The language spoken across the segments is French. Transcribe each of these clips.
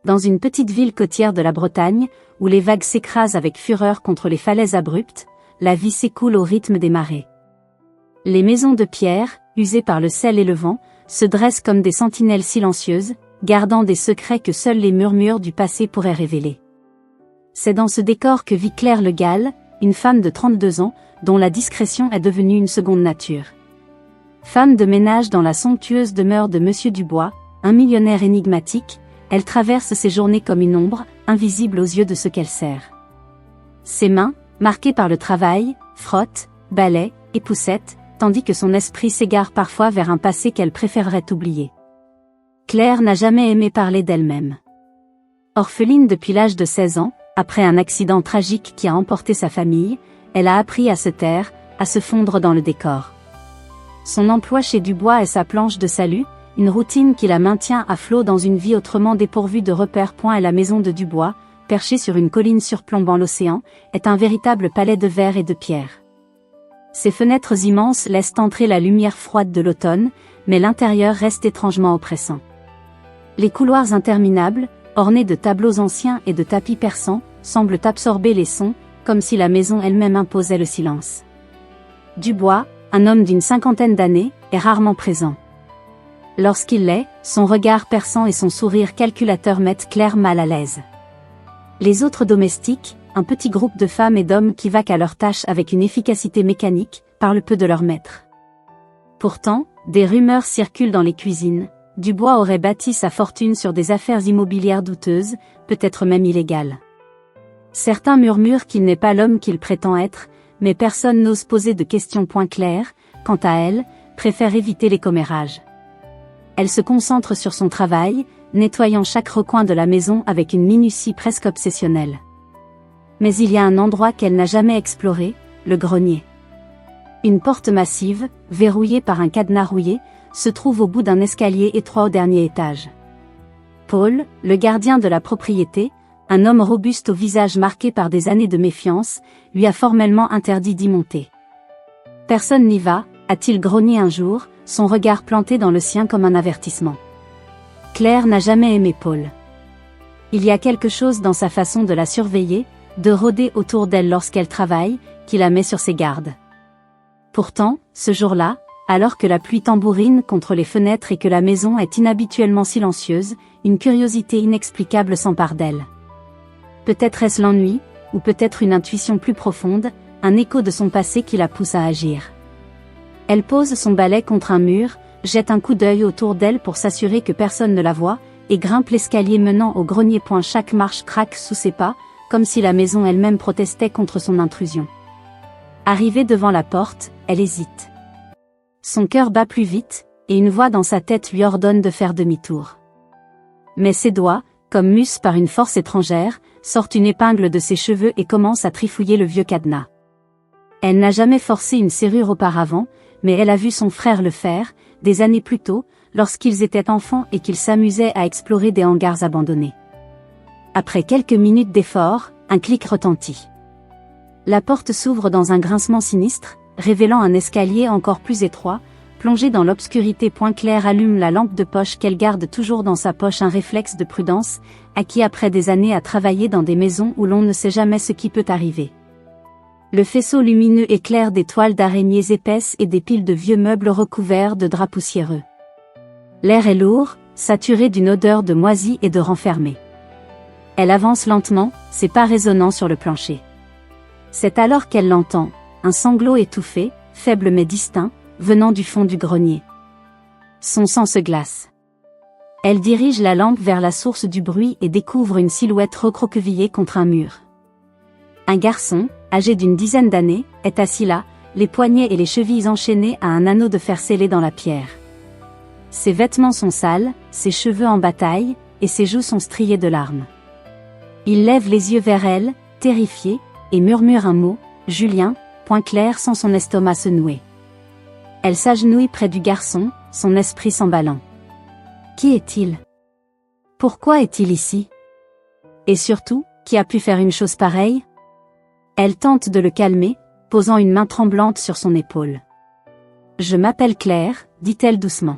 Dans une petite ville côtière de la Bretagne, où les vagues s'écrasent avec fureur contre les falaises abruptes, la vie s'écoule au rythme des marées. Les maisons de pierre, usées par le sel et le vent, se dressent comme des sentinelles silencieuses, gardant des secrets que seuls les murmures du passé pourraient révéler. C'est dans ce décor que vit Claire Le Gall, une femme de 32 ans, dont la discrétion est devenue une seconde nature. Femme de ménage dans la somptueuse demeure de Monsieur Dubois, un millionnaire énigmatique, elle traverse ses journées comme une ombre, invisible aux yeux de ceux qu'elle sert. Ses mains, marquées par le travail, frottent, balaient, époussettent, tandis que son esprit s'égare parfois vers un passé qu'elle préférerait oublier. Claire n'a jamais aimé parler d'elle-même. Orpheline depuis l'âge de 16 ans, après un accident tragique qui a emporté sa famille, elle a appris à se taire, à se fondre dans le décor. Son emploi chez Dubois est sa planche de salut, une routine qui la maintient à flot dans une vie autrement dépourvue de repères. Et la maison de Dubois, perchée sur une colline surplombant l'océan, est un véritable palais de verre et de pierre. Ses fenêtres immenses laissent entrer la lumière froide de l'automne, mais l'intérieur reste étrangement oppressant. Les couloirs interminables, ornés de tableaux anciens et de tapis persans, semblent absorber les sons, comme si la maison elle-même imposait le silence. Dubois, un homme d'une 50aine d'années, est rarement présent. Lorsqu'il l'est, son regard perçant et son sourire calculateur mettent Claire mal à l'aise. Les autres domestiques, un petit groupe de femmes et d'hommes qui vaquent à leurs tâches avec une efficacité mécanique, parlent peu de leur maître. Pourtant, des rumeurs circulent dans les cuisines. Dubois aurait bâti sa fortune sur des affaires immobilières douteuses, peut-être même illégales. Certains murmurent qu'il n'est pas l'homme qu'il prétend être, mais personne n'ose poser de questions. Claire, quant à elle, préfère éviter les commérages. Elle se concentre sur son travail, nettoyant chaque recoin de la maison avec une minutie presque obsessionnelle. Mais il y a un endroit qu'elle n'a jamais exploré, le grenier. Une porte massive, verrouillée par un cadenas rouillé, se trouve au bout d'un escalier étroit au dernier étage. Paul, le gardien de la propriété, un homme robuste au visage marqué par des années de méfiance, lui a formellement interdit d'y monter. Personne n'y va, a-t-il grogné un jour, son regard planté dans le sien comme un avertissement. Claire n'a jamais aimé Paul. Il y a quelque chose dans sa façon de la surveiller, de rôder autour d'elle lorsqu'elle travaille, qui la met sur ses gardes. Pourtant, ce jour-là, alors que la pluie tambourine contre les fenêtres et que la maison est inhabituellement silencieuse, une curiosité inexplicable s'empare d'elle. Peut-être est-ce l'ennui, ou peut-être une intuition plus profonde, un écho de son passé qui la pousse à agir. Elle pose son balai contre un mur, jette un coup d'œil autour d'elle pour s'assurer que personne ne la voit, et grimpe l'escalier menant au grenier. Chaque marche craque sous ses pas, comme si la maison elle-même protestait contre son intrusion. Arrivée devant la porte, elle hésite. Son cœur bat plus vite, et une voix dans sa tête lui ordonne de faire demi-tour. Mais ses doigts, comme mus par une force étrangère, sortent une épingle de ses cheveux et commencent à trifouiller le vieux cadenas. Elle n'a jamais forcé une serrure auparavant, mais elle a vu son frère le faire, des années plus tôt, lorsqu'ils étaient enfants et qu'ils s'amusaient à explorer des hangars abandonnés. Après quelques minutes d'effort, un clic retentit. La porte s'ouvre dans un grincement sinistre, révélant un escalier encore plus étroit, plongé dans l'obscurité. Claire allume la lampe de poche qu'elle garde toujours dans sa poche, un réflexe de prudence, acquis après des années à travailler dans des maisons où l'on ne sait jamais ce qui peut arriver. Le faisceau lumineux éclaire des toiles d'araignées épaisses et des piles de vieux meubles recouverts de draps poussiéreux. L'air est lourd, saturé d'une odeur de moisi et de renfermé. Elle avance lentement, ses pas résonnant sur le plancher. C'est alors qu'elle l'entend, un sanglot étouffé, faible mais distinct, venant du fond du grenier. Son sang se glace. Elle dirige la lampe vers la source du bruit et découvre une silhouette recroquevillée contre un mur. Un garçon, âgé d'une dizaine d'années, est assis là, les poignets et les chevilles enchaînés à un anneau de fer scellé dans la pierre. Ses vêtements sont sales, ses cheveux en bataille, et ses joues sont striées de larmes. Il lève les yeux vers elle, terrifié, et murmure un mot, « Julien », Claire sent son estomac se nouer. Elle s'agenouille près du garçon, son esprit s'emballant. Qui est-il? Pourquoi est-il ici? Et surtout, qui a pu faire une chose pareille? Elle tente de le calmer, posant une main tremblante sur son épaule. « Je m'appelle Claire », dit-elle doucement.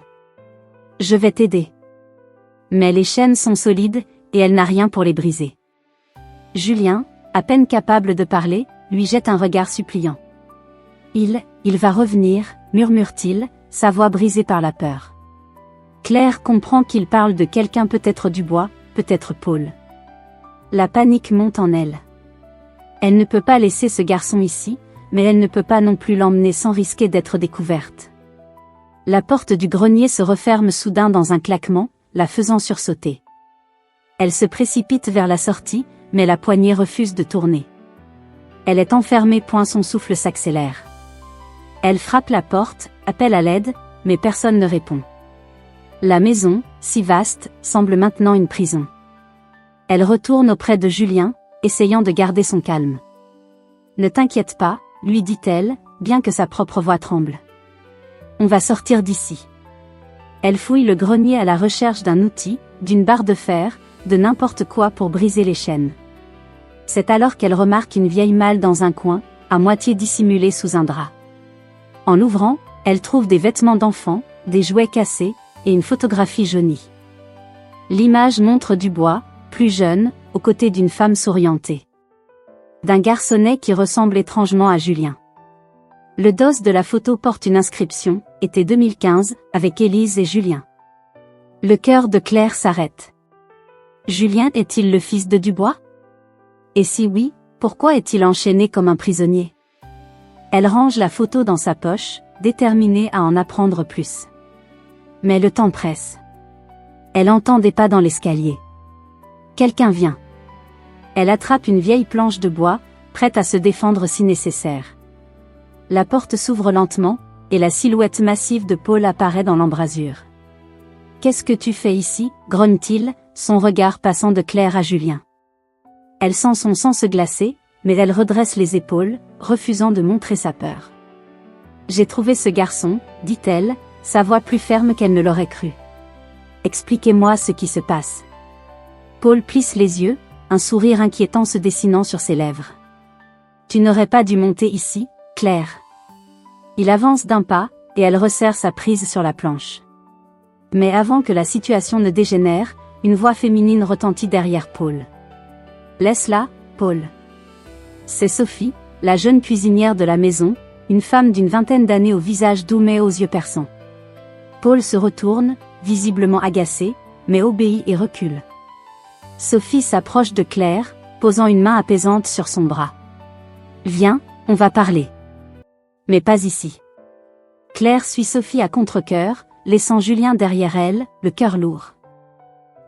« Je vais t'aider. » Mais les chaînes sont solides, et elle n'a rien pour les briser. Julien, à peine capable de parler, lui jette un regard suppliant. Il va revenir, murmure-t-il, sa voix brisée par la peur. Claire comprend qu'il parle de quelqu'un, peut-être Dubois, peut-être Paul. La panique monte en elle. Elle ne peut pas laisser ce garçon ici, mais elle ne peut pas non plus l'emmener sans risquer d'être découverte. La porte du grenier se referme soudain dans un claquement, la faisant sursauter. Elle se précipite vers la sortie, mais la poignée refuse de tourner. Elle est enfermée, son souffle s'accélère. Elle frappe la porte, appelle à l'aide, mais personne ne répond. La maison, si vaste, semble maintenant une prison. Elle retourne auprès de Julien, essayant de garder son calme. « Ne t'inquiète pas », lui dit-elle, bien que sa propre voix tremble. « On va sortir d'ici. » Elle fouille le grenier à la recherche d'un outil, d'une barre de fer, de n'importe quoi pour briser les chaînes. C'est alors qu'elle remarque une vieille malle dans un coin, à moitié dissimulée sous un drap. En l'ouvrant, elle trouve des vêtements d'enfant, des jouets cassés, et une photographie jaunie. L'image montre Dubois, plus jeune, aux côtés d'une femme souriantée. D'un garçonnet qui ressemble étrangement à Julien. Le dos de la photo porte une inscription, été 2015, avec Élise et Julien. Le cœur de Claire s'arrête. Julien est-il le fils de Dubois? Et si oui, pourquoi est-il enchaîné comme un prisonnier? Elle range la photo dans sa poche, déterminée à en apprendre plus. Mais le temps presse. Elle entend des pas dans l'escalier. Quelqu'un vient. Elle attrape une vieille planche de bois, prête à se défendre si nécessaire. La porte s'ouvre lentement, et la silhouette massive de Paul apparaît dans l'embrasure. « Qu'est-ce que tu fais ici ?» grogne-t-il, son regard passant de Claire à Julien. Elle sent son sang se glacer, mais elle redresse les épaules, refusant de montrer sa peur. « J'ai trouvé ce garçon, » dit-elle, sa voix plus ferme qu'elle ne l'aurait cru. « Expliquez-moi ce qui se passe. » Paul plisse les yeux, un sourire inquiétant se dessinant sur ses lèvres. « Tu n'aurais pas dû monter ici, Claire. » Il avance d'un pas, et elle resserre sa prise sur la planche. Mais avant que la situation ne dégénère, une voix féminine retentit derrière Paul. « Laisse-la, Paul. » C'est Sophie, la jeune cuisinière de la maison, une femme d'une vingtaine d'années au visage doux mais aux yeux perçants. Paul se retourne, visiblement agacé, mais obéit et recule. Sophie s'approche de Claire, posant une main apaisante sur son bras. « Viens, on va parler. » « Mais pas ici. » Claire suit Sophie à contre-cœur, laissant Julien derrière elle, le cœur lourd.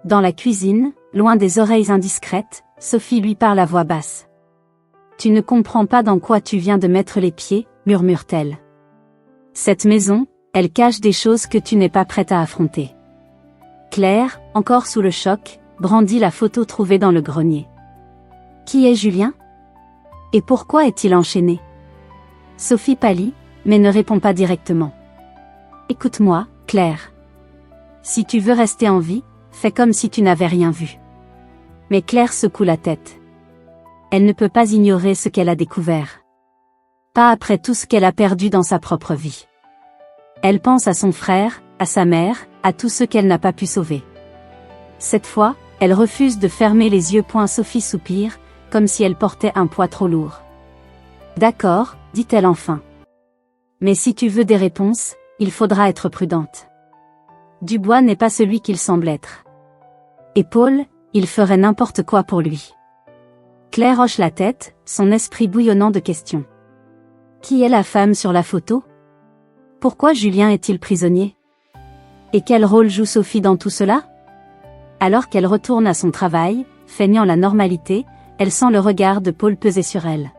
Dans la cuisine, loin des oreilles indiscrètes, Sophie lui parle à voix basse. « Tu ne comprends pas dans quoi tu viens de mettre les pieds, » murmure-t-elle. « Cette maison, elle cache des choses que tu n'es pas prête à affronter. » Claire, encore sous le choc, brandit la photo trouvée dans le grenier. Qui est Julien? Et pourquoi est-il enchaîné? Sophie pâlit, mais ne répond pas directement. Écoute-moi, Claire. Si tu veux rester en vie, fais comme si tu n'avais rien vu. Mais Claire secoue la tête. Elle ne peut pas ignorer ce qu'elle a découvert. Pas après tout ce qu'elle a perdu dans sa propre vie. Elle pense à son frère, à sa mère, à tous ceux qu'elle n'a pas pu sauver. Cette fois, elle refuse de fermer les yeux. Sophie soupire, comme si elle portait un poids trop lourd. D'accord, dit-elle enfin. Mais si tu veux des réponses, il faudra être prudente. Dubois n'est pas celui qu'il semble être. Et Paul, il ferait n'importe quoi pour lui. Claire hoche la tête, son esprit bouillonnant de questions. Qui est la femme sur la photo? Pourquoi Julien est-il prisonnier? Et quel rôle joue Sophie dans tout cela? Alors qu'elle retourne à son travail, feignant la normalité, elle sent le regard de Paul peser sur elle.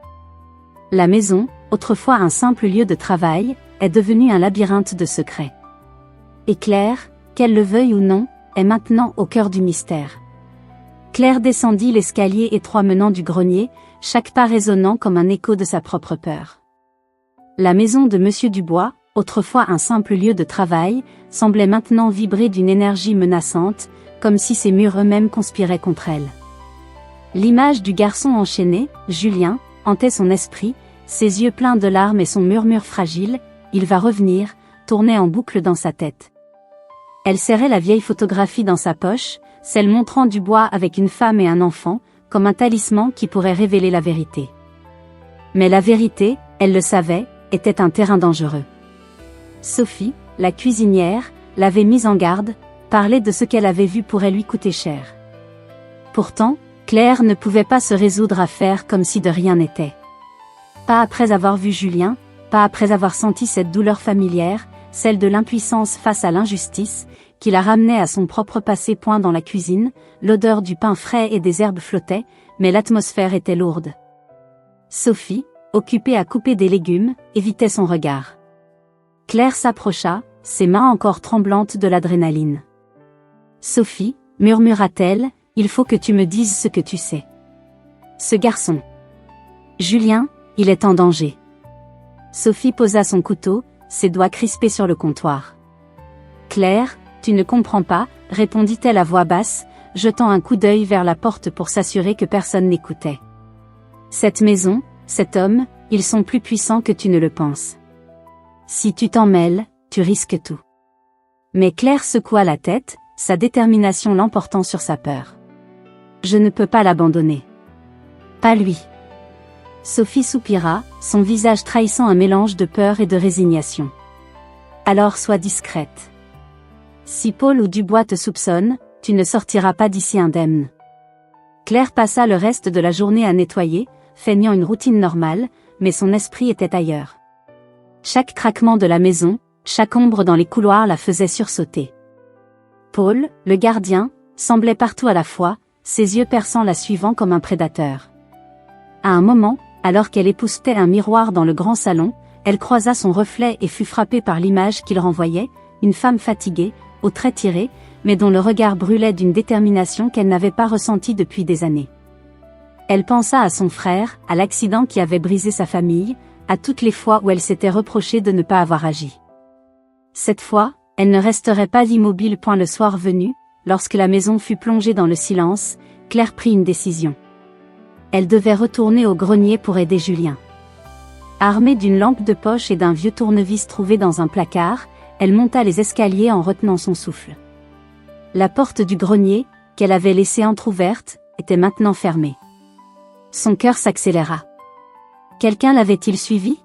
La maison, autrefois un simple lieu de travail, est devenue un labyrinthe de secrets. Et Claire, qu'elle le veuille ou non, est maintenant au cœur du mystère. Claire descendit l'escalier étroit menant du grenier, chaque pas résonnant comme un écho de sa propre peur. La maison de Monsieur Dubois, autrefois un simple lieu de travail, semblait maintenant vibrer d'une énergie menaçante, comme si ses murs eux-mêmes conspiraient contre elle. L'image du garçon enchaîné, Julien, hantait son esprit, ses yeux pleins de larmes et son murmure fragile, « Il va revenir », tournait en boucle dans sa tête. Elle serrait la vieille photographie dans sa poche, celle montrant Dubois avec une femme et un enfant, comme un talisman qui pourrait révéler la vérité. Mais la vérité, elle le savait, était un terrain dangereux. Sophie, la cuisinière, l'avait mise en garde, parlait de ce qu'elle avait vu pourrait lui coûter cher. Pourtant, Claire ne pouvait pas se résoudre à faire comme si de rien n'était. Pas après avoir vu Julien, pas après avoir senti cette douleur familière, celle de l'impuissance face à l'injustice, qui la ramenait à son propre passé. Dans la cuisine, l'odeur du pain frais et des herbes flottait, mais l'atmosphère était lourde. Sophie, occupée à couper des légumes, évitait son regard. Claire s'approcha, ses mains encore tremblantes de l'adrénaline. « Sophie, murmura-t-elle, il faut que tu me dises ce que tu sais. Ce garçon. Julien, il est en danger. » Sophie posa son couteau, ses doigts crispés sur le comptoir. « Claire, tu ne comprends pas, répondit-elle à voix basse, jetant un coup d'œil vers la porte pour s'assurer que personne n'écoutait. Cette maison, cet homme, ils sont plus puissants que tu ne le penses. Si tu t'en mêles, tu risques tout. » Mais Claire secoua la tête, sa détermination l'emportant sur sa peur. « Je ne peux pas l'abandonner. Pas lui. » Sophie soupira, son visage trahissant un mélange de peur et de résignation. « Alors sois discrète. Si Paul ou Dubois te soupçonnent, tu ne sortiras pas d'ici indemne. » Claire passa le reste de la journée à nettoyer, feignant une routine normale, mais son esprit était ailleurs. Chaque craquement de la maison, chaque ombre dans les couloirs la faisait sursauter. Paul, le gardien, semblait partout à la fois, ses yeux perçants la suivant comme un prédateur. À un moment, alors qu'elle époussetait un miroir dans le grand salon, elle croisa son reflet et fut frappée par l'image qu'il renvoyait, une femme fatiguée, aux traits tirés, mais dont le regard brûlait d'une détermination qu'elle n'avait pas ressentie depuis des années. Elle pensa à son frère, à l'accident qui avait brisé sa famille, à toutes les fois où elle s'était reprochée de ne pas avoir agi. Cette fois, elle ne resterait pas immobile. Le soir venu, lorsque la maison fut plongée dans le silence, Claire prit une décision. Elle devait retourner au grenier pour aider Julien. Armée d'une lampe de poche et d'un vieux tournevis trouvé dans un placard, elle monta les escaliers en retenant son souffle. La porte du grenier, qu'elle avait laissée entr'ouverte, était maintenant fermée. Son cœur s'accéléra. Quelqu'un l'avait-il suivi?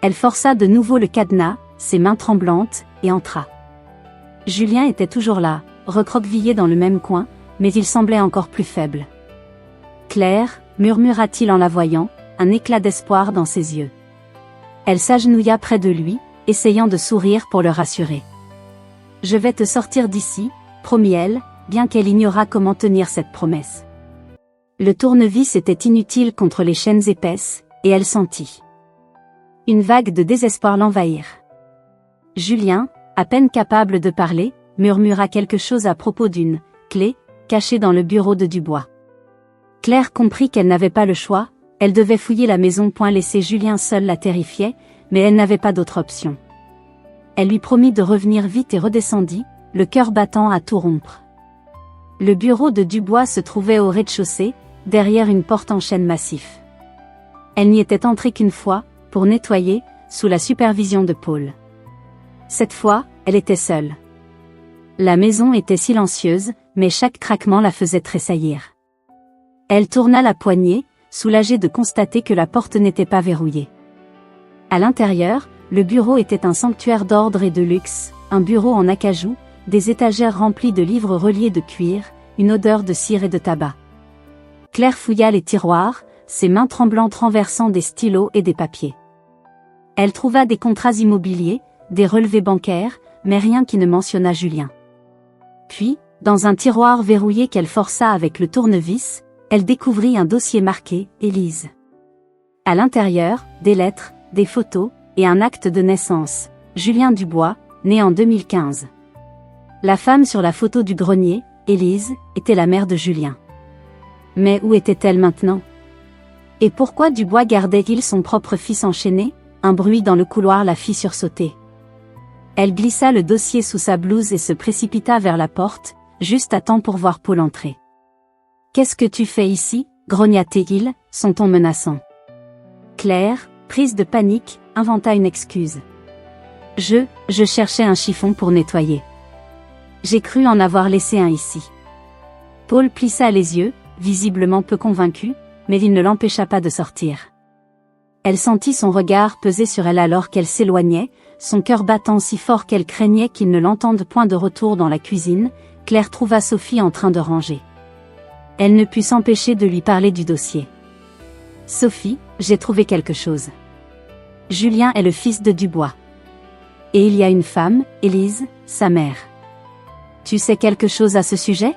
Elle força de nouveau le cadenas, ses mains tremblantes, et entra. Julien était toujours là, recroquevillé dans le même coin, mais il semblait encore plus faible. « Claire » murmura-t-il en la voyant, un éclat d'espoir dans ses yeux. Elle s'agenouilla près de lui, essayant de sourire pour le rassurer. « Je vais te sortir d'ici » promit-elle, bien qu'elle ignorât comment tenir cette promesse. Le tournevis était inutile contre les chaînes épaisses, et elle sentit. Une vague de désespoir l'envahir. Julien, à peine capable de parler, murmura quelque chose à propos d'une clé, cachée dans le bureau de Dubois. Claire comprit qu'elle n'avait pas le choix, elle devait fouiller la maison. Laisser Julien seul la terrifiait, mais elle n'avait pas d'autre option. Elle lui promit de revenir vite et redescendit, le cœur battant à tout rompre. Le bureau de Dubois se trouvait au rez-de-chaussée, derrière une porte en chêne massif. Elle n'y était entrée qu'une fois, pour nettoyer, sous la supervision de Paul. Cette fois, elle était seule. La maison était silencieuse, mais chaque craquement la faisait tressaillir. Elle tourna la poignée, soulagée de constater que la porte n'était pas verrouillée. À l'intérieur, le bureau était un sanctuaire d'ordre et de luxe, un bureau en acajou, des étagères remplies de livres reliés de cuir, une odeur de cire et de tabac. Claire fouilla les tiroirs, ses mains tremblantes renversant des stylos et des papiers. Elle trouva des contrats immobiliers, des relevés bancaires, mais rien qui ne mentionna Julien. Puis, dans un tiroir verrouillé qu'elle força avec le tournevis, elle découvrit un dossier marqué « Élise ». À l'intérieur, des lettres, des photos, et un acte de naissance, Julien Dubois, né en 2015. La femme sur la photo du grenier, Élise, était la mère de Julien. Mais où était-elle maintenant? Et pourquoi Dubois gardait-il son propre fils enchaîné? Un bruit dans le couloir la fit sursauter. Elle glissa le dossier sous sa blouse et se précipita vers la porte, juste à temps pour voir Paul entrer. « Qu'est-ce que tu fais ici ?» grogna-t-il, son ton menaçant. Claire, prise de panique, inventa une excuse. « Je cherchais un chiffon pour nettoyer. J'ai cru en avoir laissé un ici. » Paul plissa les yeux, visiblement peu convaincu, mais il ne l'empêcha pas de sortir. Elle sentit son regard peser sur elle alors qu'elle s'éloignait, son cœur battant si fort qu'elle craignait qu'il ne l'entende point. De retour dans la cuisine, Claire trouva Sophie en train de ranger. Elle ne put s'empêcher de lui parler du dossier. « Sophie, j'ai trouvé quelque chose. Julien est le fils de Dubois. Et il y a une femme, Élise, sa mère. Tu sais quelque chose à ce sujet ?»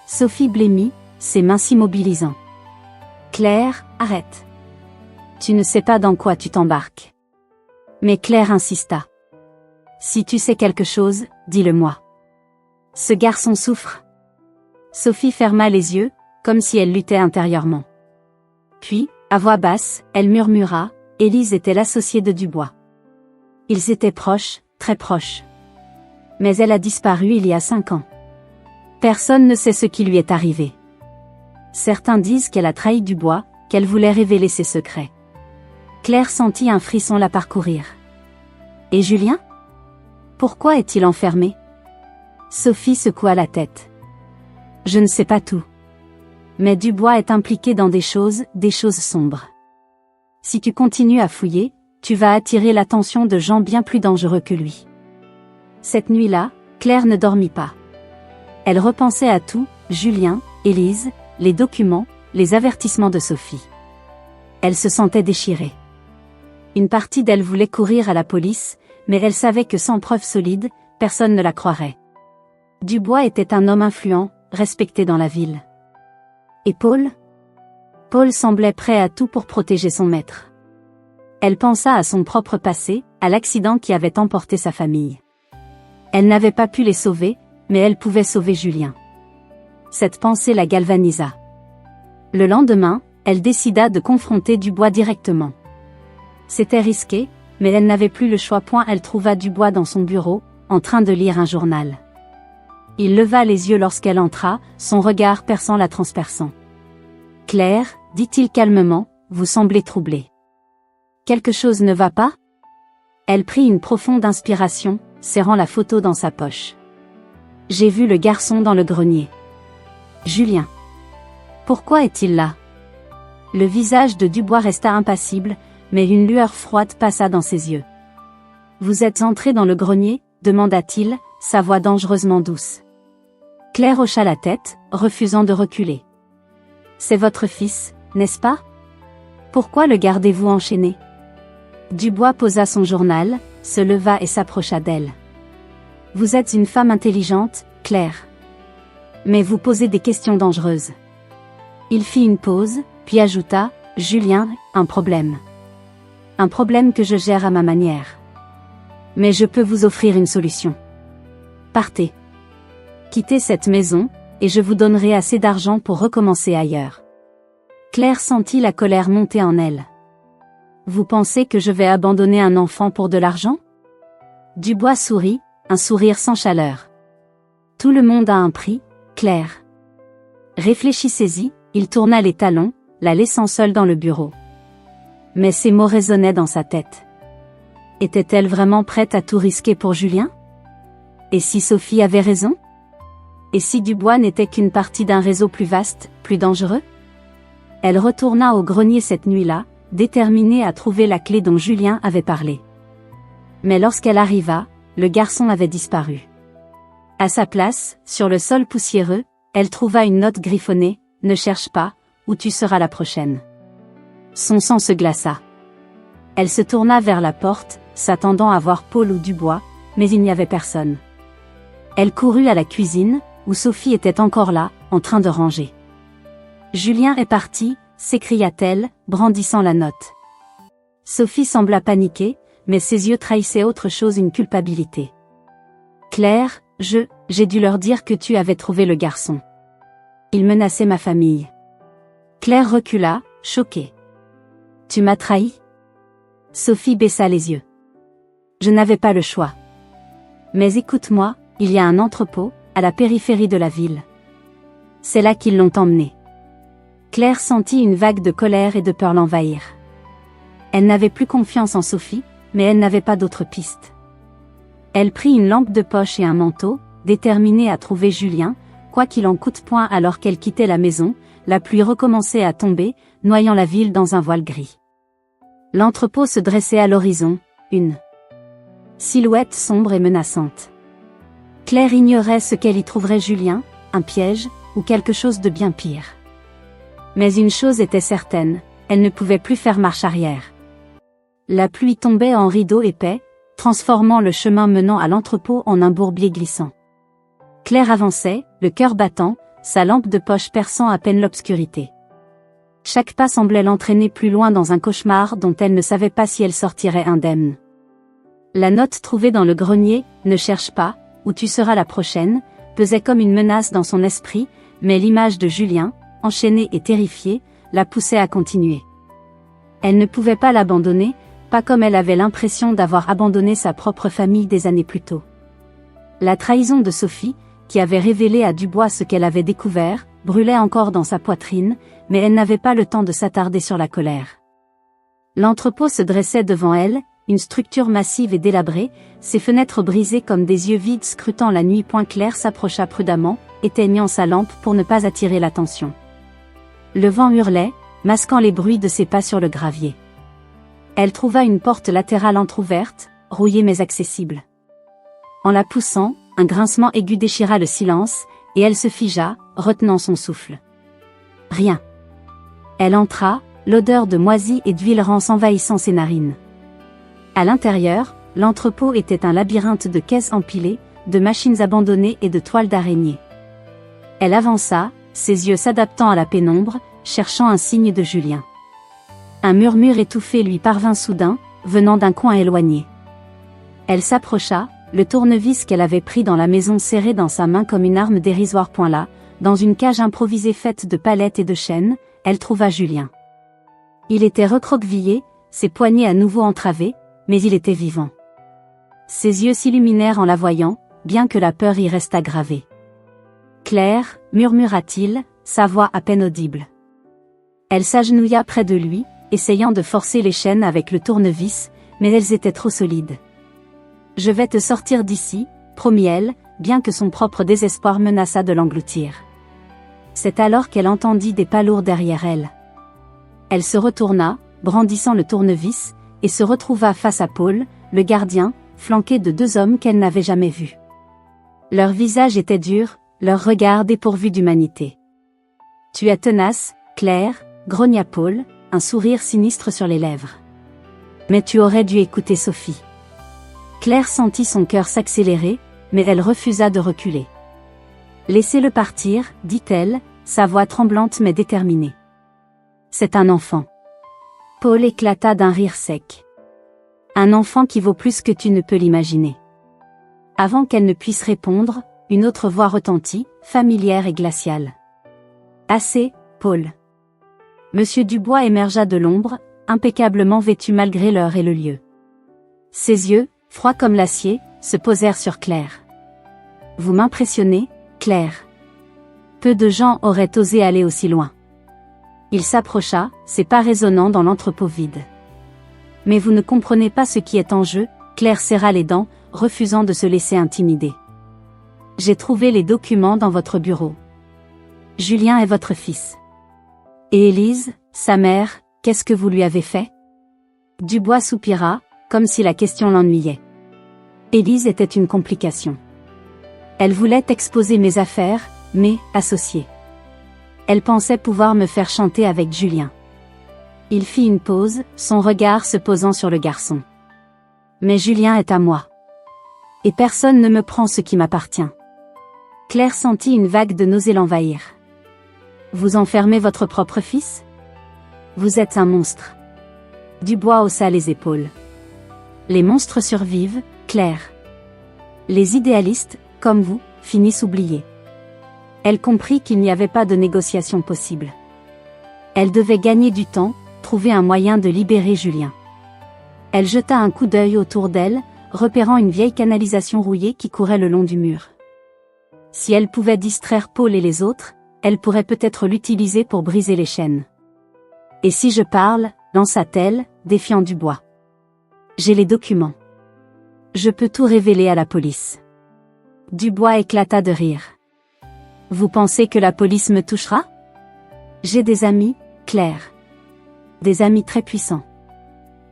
Sophie blêmit, ses mains s'immobilisant. « Claire, arrête. Tu ne sais pas dans quoi tu t'embarques. » Mais Claire insista. « Si tu sais quelque chose, dis-le-moi. Ce garçon souffre. » Sophie ferma les yeux, comme si elle luttait intérieurement. Puis, à voix basse, elle murmura, « Élise était l'associée de Dubois. Ils étaient proches, très proches. Mais elle a disparu il y a 5 ans. Personne ne sait ce qui lui est arrivé. Certains disent qu'elle a trahi Dubois, qu'elle voulait révéler ses secrets. » Claire sentit un frisson la parcourir. « Et Julien ? Pourquoi est-il enfermé ?» Sophie secoua la tête. « Je ne sais pas tout. Mais Dubois est impliqué dans des choses sombres. Si tu continues à fouiller, tu vas attirer l'attention de gens bien plus dangereux que lui. » Cette nuit-là, Claire ne dormit pas. Elle repensait à tout, Julien, Élise, les documents, les avertissements de Sophie. Elle se sentait déchirée. Une partie d'elle voulait courir à la police, mais elle savait que sans preuves solides, personne ne la croirait. Dubois était un homme influent, respecté dans la ville. Et Paul ? Paul semblait prêt à tout pour protéger son maître. Elle pensa à son propre passé, à l'accident qui avait emporté sa famille. Elle n'avait pas pu les sauver, mais elle pouvait sauver Julien. Cette pensée la galvanisa. Le lendemain, elle décida de confronter Dubois directement. C'était risqué, mais elle n'avait plus le choix. Elle trouva Dubois dans son bureau, en train de lire un journal. Il leva les yeux lorsqu'elle entra, son regard perçant la transperçant. « Claire, dit-il calmement, vous semblez troublée. Quelque chose ne va pas ?» Elle prit une profonde inspiration, serrant la photo dans sa poche. « J'ai vu le garçon dans le grenier. Julien. Pourquoi est-il là ?» Le visage de Dubois resta impassible, mais une lueur froide passa dans ses yeux. « Vous êtes entré dans le grenier ?» demanda-t-il, sa voix dangereusement douce. Claire hocha la tête, refusant de reculer. « C'est votre fils, n'est-ce pas ? Pourquoi le gardez-vous enchaîné ?» Dubois posa son journal, se leva et s'approcha d'elle. « Vous êtes une femme intelligente, Claire. Mais vous posez des questions dangereuses. » Il fit une pause, puis ajouta, « Julien, un problème. Un problème que je gère à ma manière. Mais je peux vous offrir une solution. Partez. Quittez cette maison, et je vous donnerai assez d'argent pour recommencer ailleurs. » Claire sentit la colère monter en elle. « Vous pensez que je vais abandonner un enfant pour de l'argent ?» Dubois sourit, un sourire sans chaleur. « Tout le monde a un prix, Claire. Réfléchissez-y. » Il tourna les talons, la laissant seule dans le bureau. Mais ces mots résonnaient dans sa tête. Était-elle vraiment prête à tout risquer pour Julien ? Et si Sophie avait raison ? Et si Dubois n'était qu'une partie d'un réseau plus vaste, plus dangereux ? Elle retourna au grenier cette nuit-là, déterminée à trouver la clé dont Julien avait parlé. Mais lorsqu'elle arriva, le garçon avait disparu. À sa place, sur le sol poussiéreux, elle trouva une note griffonnée. « Ne cherche pas, ou tu seras la prochaine. » Son sang se glaça. Elle se tourna vers la porte, s'attendant à voir Paul ou Dubois, mais il n'y avait personne. Elle courut à la cuisine, où Sophie était encore là, en train de ranger. « Julien est parti !» s'écria-t-elle, brandissant la note. Sophie sembla paniquer, mais ses yeux trahissaient autre chose, une culpabilité. « Claire, j'ai dû leur dire que tu avais trouvé le garçon. Il menaçait ma famille. » Claire recula, choquée. « Tu m'as trahi ?» Sophie baissa les yeux. « Je n'avais pas le choix. Mais écoute-moi, il y a un entrepôt, à la périphérie de la ville. C'est là qu'ils l'ont emmené. » Claire sentit une vague de colère et de peur l'envahir. Elle n'avait plus confiance en Sophie, mais elle n'avait pas d'autre piste. Elle prit une lampe de poche et un manteau, déterminée à trouver Julien, quoi qu'il en coûte point. Alors qu'elle quittait la maison, la pluie recommençait à tomber, noyant la ville dans un voile gris. L'entrepôt se dressait à l'horizon, une silhouette sombre et menaçante. Claire ignorait ce qu'elle y trouverait: Julien, un piège, ou quelque chose de bien pire. Mais une chose était certaine, elle ne pouvait plus faire marche arrière. La pluie tombait en rideaux épais, transformant le chemin menant à l'entrepôt en un bourbier glissant. Claire avançait, le cœur battant, sa lampe de poche perçant à peine l'obscurité. Chaque pas semblait l'entraîner plus loin dans un cauchemar dont elle ne savait pas si elle sortirait indemne. La note trouvée dans le grenier, « Ne cherche pas, ou tu seras la prochaine », pesait comme une menace dans son esprit, mais l'image de Julien, enchaîné et terrifié, la poussait à continuer. Elle ne pouvait pas l'abandonner, pas comme elle avait l'impression d'avoir abandonné sa propre famille des années plus tôt. La trahison de Sophie, qui avait révélé à Dubois ce qu'elle avait découvert, brûlait encore dans sa poitrine, mais elle n'avait pas le temps de s'attarder sur la colère. L'entrepôt se dressait devant elle, une structure massive et délabrée, ses fenêtres brisées comme des yeux vides scrutant la nuit. Claire s'approcha prudemment, éteignant sa lampe pour ne pas attirer l'attention. Le vent hurlait, masquant les bruits de ses pas sur le gravier. Elle trouva une porte latérale entr'ouverte, rouillée mais accessible. En la poussant, un grincement aigu déchira le silence, et elle se figea, retenant son souffle. Rien. Elle entra, l'odeur de moisi et d'huile rance envahissant ses narines. À l'intérieur, l'entrepôt était un labyrinthe de caisses empilées, de machines abandonnées et de toiles d'araignée. Elle avança, ses yeux s'adaptant à la pénombre, cherchant un signe de Julien. Un murmure étouffé lui parvint soudain, venant d'un coin éloigné. Elle s'approcha, le tournevis qu'elle avait pris dans la maison serré dans sa main comme une arme dérisoire. Là, dans une cage improvisée faite de palettes et de chaînes, elle trouva Julien. Il était recroquevillé, ses poignets à nouveau entravés, mais il était vivant. Ses yeux s'illuminèrent en la voyant, bien que la peur y restât gravée. Claire, murmura-t-il, sa voix à peine audible. Elle s'agenouilla près de lui, essayant de forcer les chaînes avec le tournevis, mais elles étaient trop solides. « Je vais te sortir d'ici », promit-elle, bien que son propre désespoir menaçât de l'engloutir. C'est alors qu'elle entendit des pas lourds derrière elle. Elle se retourna, brandissant le tournevis, et se retrouva face à Paul, le gardien, flanqué de deux hommes qu'elle n'avait jamais vus. Leurs visages étaient durs, leurs regards dépourvus d'humanité. « Tu es tenace, Claire », grogna Paul, un sourire sinistre sur les lèvres. « Mais tu aurais dû écouter Sophie. » Claire sentit son cœur s'accélérer, mais elle refusa de reculer. « Laissez-le partir, dit-elle, sa voix tremblante mais déterminée. C'est un enfant. » Paul éclata d'un rire sec. « Un enfant qui vaut plus que tu ne peux l'imaginer. » Avant qu'elle ne puisse répondre, une autre voix retentit, familière et glaciale. « Assez, Paul. » Monsieur Dubois émergea de l'ombre, impeccablement vêtu malgré l'heure et le lieu. Ses yeux, froids comme l'acier, se posèrent sur Claire. « Vous m'impressionnez, Claire. » Peu de gens auraient osé aller aussi loin. Il s'approcha, ses pas résonnant dans l'entrepôt vide. « Mais vous ne comprenez pas ce qui est en jeu », Claire serra les dents, refusant de se laisser intimider. « J'ai trouvé les documents dans votre bureau. Julien est votre fils. Et Élise, sa mère, qu'est-ce que vous lui avez fait ?» Dubois soupira, comme si la question l'ennuyait. Élise était une complication. Elle voulait exposer mes affaires, mes associés. Elle pensait pouvoir me faire chanter avec Julien. Il fit une pause, son regard se posant sur le garçon. Mais Julien est à moi. Et personne ne me prend ce qui m'appartient. Claire sentit une vague de nausée l'envahir. Vous enfermez votre propre fils ? Vous êtes un monstre. Dubois haussa les épaules. Les monstres survivent, Claire. Les idéalistes, comme vous, finissent oubliés. Elle comprit qu'il n'y avait pas de négociation possible. Elle devait gagner du temps, trouver un moyen de libérer Julien. Elle jeta un coup d'œil autour d'elle, repérant une vieille canalisation rouillée qui courait le long du mur. Si elle pouvait distraire Paul et les autres, elle pourrait peut-être l'utiliser pour briser les chaînes. « Et si je parle ?» lança-t-elle, défiant Dubois. « J'ai les documents. Je peux tout révéler à la police. » Dubois éclata de rire. « Vous pensez que la police me touchera? J'ai des amis, Claire. Des amis très puissants.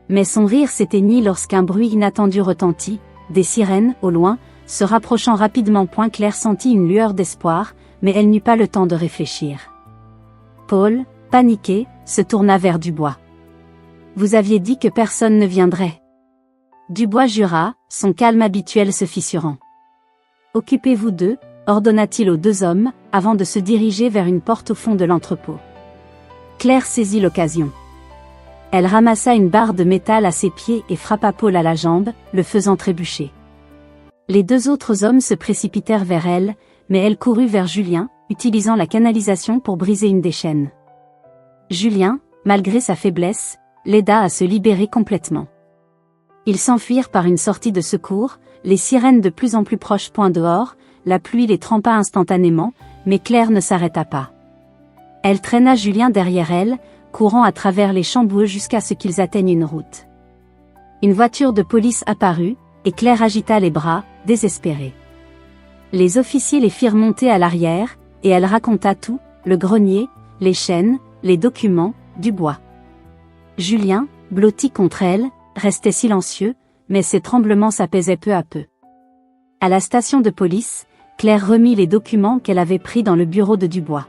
Mais son rire s'éteignit lorsqu'un bruit inattendu retentit, des sirènes, au loin, se rapprochant rapidement. Claire sentit une lueur d'espoir, mais elle n'eut pas le temps de réfléchir. Paul, paniqué, se tourna vers Dubois. Vous aviez dit que personne ne viendrait. Dubois jura, son calme habituel se fissurant. Occupez-vous d'eux, ordonna-t-il aux deux hommes, avant de se diriger vers une porte au fond de l'entrepôt. Claire saisit l'occasion. Elle ramassa une barre de métal à ses pieds et frappa Paul à la jambe, le faisant trébucher. Les deux autres hommes se précipitèrent vers elle, mais elle courut vers Julien, utilisant la canalisation pour briser une des chaînes. Julien, malgré sa faiblesse, l'aida à se libérer complètement. Ils s'enfuirent par une sortie de secours, les sirènes de plus en plus proches. Dehors, la pluie les trempa instantanément, mais Claire ne s'arrêta pas. Elle traîna Julien derrière elle, courant à travers les champs boueux jusqu'à ce qu'ils atteignent une route. Une voiture de police apparut, et Claire agita les bras, désespérée. Les officiers les firent monter à l'arrière, et elle raconta tout, le grenier, les chaînes, les documents, Dubois. Julien, blotti contre elle, restait silencieux, mais ses tremblements s'apaisaient peu à peu. À la station de police, Claire remit les documents qu'elle avait pris dans le bureau de Dubois.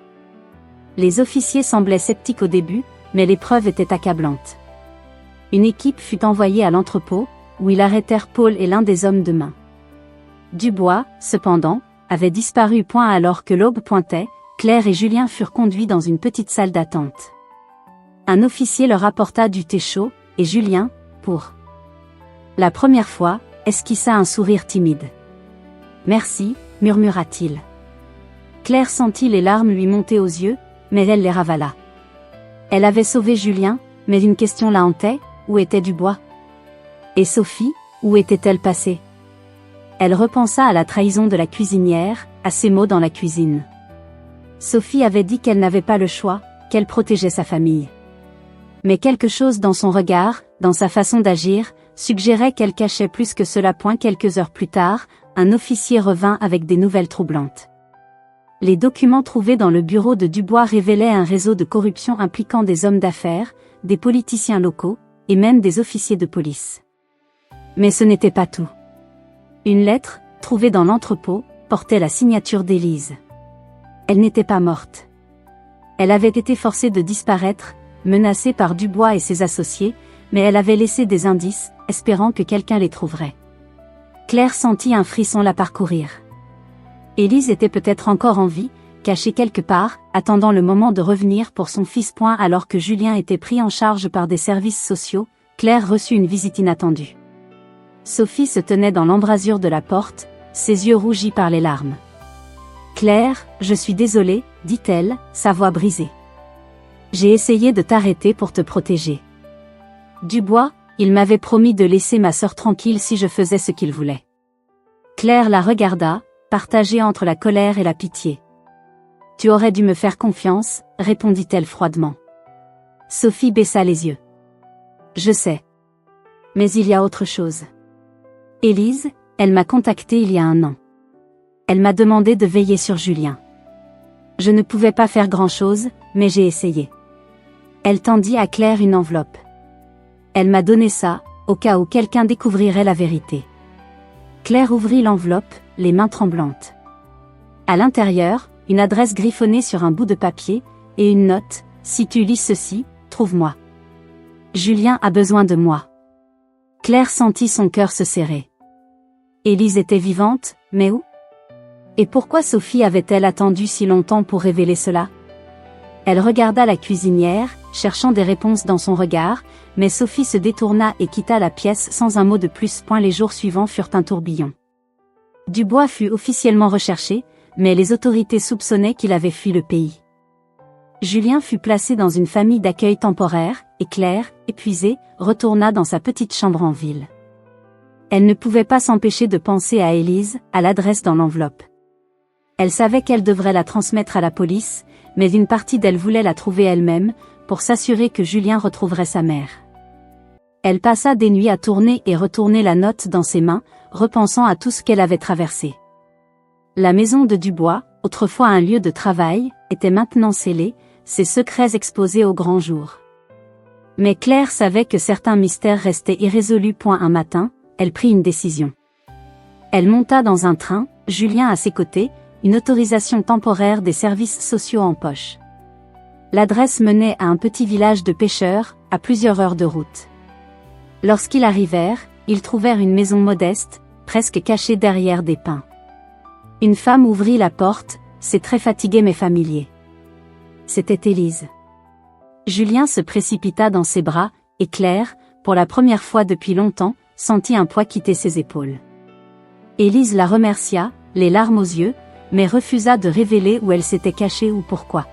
Les officiers semblaient sceptiques au début, mais les preuves étaient accablantes. Une équipe fut envoyée à l'entrepôt, où ils arrêtèrent Paul et l'un des hommes de main. Dubois, cependant, avait disparu. Alors que l'aube pointait, Claire et Julien furent conduits dans une petite salle d'attente. Un officier leur apporta du thé chaud, et Julien, pour la première fois, esquissa un sourire timide. « Merci », murmura-t-il. Claire sentit les larmes lui monter aux yeux, mais elle les ravala. Elle avait sauvé Julien, mais une question la hantait, où était Dubois? Et Sophie, où était-elle passée? Elle repensa à la trahison de la cuisinière, à ses mots dans la cuisine. Sophie avait dit qu'elle n'avait pas le choix, qu'elle protégeait sa famille. Mais quelque chose dans son regard, dans sa façon d'agir, suggérait qu'elle cachait plus que cela. Quelques heures plus tard, un officier revint avec des nouvelles troublantes. Les documents trouvés dans le bureau de Dubois révélaient un réseau de corruption impliquant des hommes d'affaires, des politiciens locaux, et même des officiers de police. Mais ce n'était pas tout. Une lettre, trouvée dans l'entrepôt, portait la signature d'Élise. Elle n'était pas morte. Elle avait été forcée de disparaître, menacée par Dubois et ses associés, mais elle avait laissé des indices, espérant que quelqu'un les trouverait. Claire sentit un frisson la parcourir. Élise était peut-être encore en vie, cachée quelque part, attendant le moment de revenir pour son fils. Alors que Julien était pris en charge par des services sociaux, Claire reçut une visite inattendue. Sophie se tenait dans l'embrasure de la porte, ses yeux rougis par les larmes. « Claire, je suis désolée, dit-elle, sa voix brisée. J'ai essayé de t'arrêter pour te protéger. Dubois, il m'avait promis de laisser ma sœur tranquille si je faisais ce qu'il voulait. » Claire la regarda, partagée entre la colère et la pitié. « Tu aurais dû me faire confiance, répondit-elle froidement. Sophie baissa les yeux. « Je sais. Mais il y a autre chose. Élise, elle m'a contactée il y a 1 an. Elle m'a demandé de veiller sur Julien. Je ne pouvais pas faire grand-chose, mais j'ai essayé. Elle tendit à Claire une enveloppe. Elle m'a donné ça, au cas où quelqu'un découvrirait la vérité. » Claire ouvrit l'enveloppe, les mains tremblantes. À l'intérieur, une adresse griffonnée sur un bout de papier, et une note, « Si tu lis ceci, trouve-moi. Julien a besoin de moi. » Claire sentit son cœur se serrer. Élise était vivante, mais où? Et pourquoi Sophie avait-elle attendu si longtemps pour révéler cela? Elle regarda la cuisinière, cherchant des réponses dans son regard, mais Sophie se détourna et quitta la pièce sans un mot de plus. Les jours suivants furent un tourbillon. Dubois fut officiellement recherché, mais les autorités soupçonnaient qu'il avait fui le pays. Julien fut placé dans une famille d'accueil temporaire, et Claire, épuisée, retourna dans sa petite chambre en ville. Elle ne pouvait pas s'empêcher de penser à Élise, à l'adresse dans l'enveloppe. Elle savait qu'elle devrait la transmettre à la police, mais une partie d'elle voulait la trouver elle-même, pour s'assurer que Julien retrouverait sa mère. Elle passa des nuits à tourner et retourner la note dans ses mains, repensant à tout ce qu'elle avait traversé. La maison de Dubois, autrefois un lieu de travail, était maintenant scellé, ses secrets exposés au grand jour. Mais Claire savait que certains mystères restaient irrésolus. Un matin, elle prit une décision. Elle monta dans un train, Julien à ses côtés, une autorisation temporaire des services sociaux en poche. L'adresse menait à un petit village de pêcheurs, à plusieurs heures de route. Lorsqu'ils arrivèrent, ils trouvèrent une maison modeste, presque cachée derrière des pins. Une femme ouvrit la porte, c'est très fatigué mais familier. C'était Élise. Julien se précipita dans ses bras, et Claire, pour la première fois depuis longtemps, sentit un poids quitter ses épaules. Élise la remercia, les larmes aux yeux, mais refusa de révéler où elle s'était cachée ou pourquoi.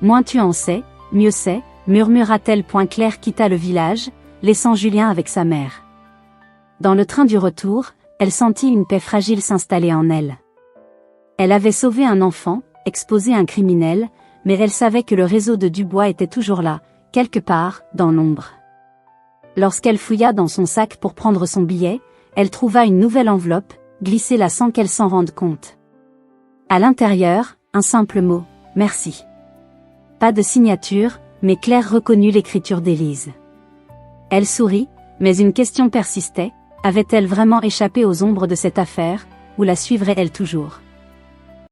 Moins tu en sais, mieux c'est, murmura-t-elle. Claire quitta le village, laissant Julien avec sa mère. Dans le train du retour, elle sentit une paix fragile s'installer en elle. Elle avait sauvé un enfant, exposé un criminel, mais elle savait que le réseau de Dubois était toujours là, quelque part, dans l'ombre. Lorsqu'elle fouilla dans son sac pour prendre son billet, elle trouva une nouvelle enveloppe, glissée là sans qu'elle s'en rende compte. À l'intérieur, un simple mot, merci. Pas de signature, mais Claire reconnut l'écriture d'Élise. Elle sourit, mais une question persistait, avait-elle vraiment échappé aux ombres de cette affaire, ou la suivrait-elle toujours ?